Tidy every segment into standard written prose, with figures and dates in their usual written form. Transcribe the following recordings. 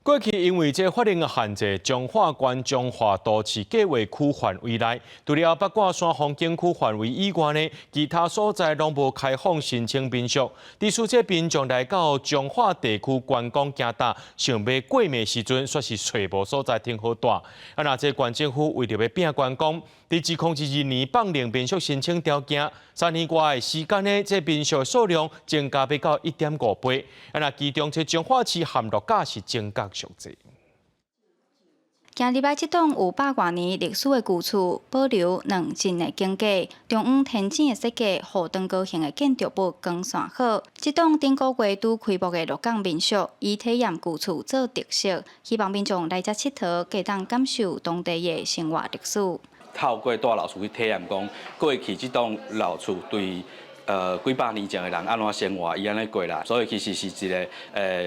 过去因为这法令的限制，彰化县彰化都市计划区范围内，除了八卦山风景区范围以外呢，其他所在拢无开放申请民宿。伫此这民众来到彰化地区观光行搭，想要过暝时阵，却是找无所在停好住。那这县政府为着要拼观光，伫2022年放令民宿申请条件，3年外的时间呢，这民宿数量增加要到1.5倍。那其中这彰化市含落价是增加上济。今礼拜这栋有100多年历史的旧厝，保留2进的经过，中央天井的设计，互登高型的建筑物光线好。这栋顶个月拄开幕的鹿港民宿，以体验旧厝做特色，希望民众来遮佚佗，加当感受当地的生活历史。透过大老厝去体验讲，过去这栋老厝对几百年前的人安怎生活，伊安尼过来，所以其实是一个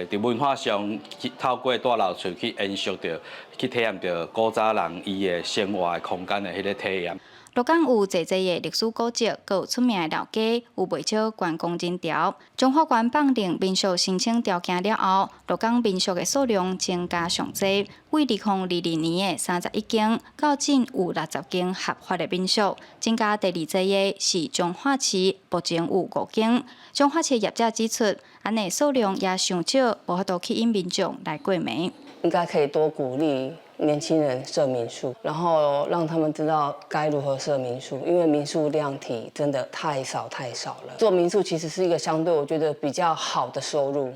伫文化上透过大老厝去延续着，去体验着古早人伊的生活的空间的迄个体验。鹿港有济济的历史古迹，佮有出名的老街，有袂少观光人潮。彰化县放令民宿申请条件了后，鹿港民宿的数量增加上济，为2022年的31间，到今有60间合法的民宿。增加第2济的是彰化市，目前有5间。彰化市业者指出，安尼数量也上少，无法度吸引民众来过暝。应该可以多鼓励年轻人设民宿，然后让他们知道该如何设民宿，因为民宿量体真的太少了。做民宿其实是一个相对我觉得比较好的收入，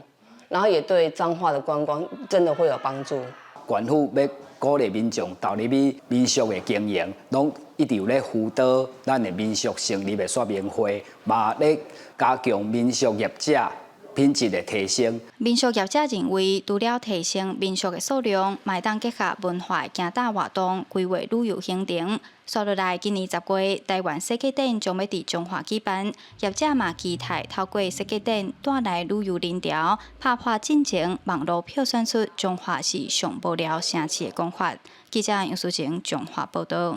然后也对彰化的观光真的会有帮助。县府要鼓励民众投入去民宿的经营，拢一直有咧辅导咱的民宿成立的说明会，嘛咧加强民宿业者品质的提升。民宿业者认为，除了提升民宿的数量，嘛当结合文化的行搭活动，规划旅游行程。说落来，今年10月，台湾设计展将要伫彰化举办，业者嘛期待透过设计展带来旅游人潮，打破进前网络票选出彰化是上无聊城市的讲法。记者杨淑晴彰化报道。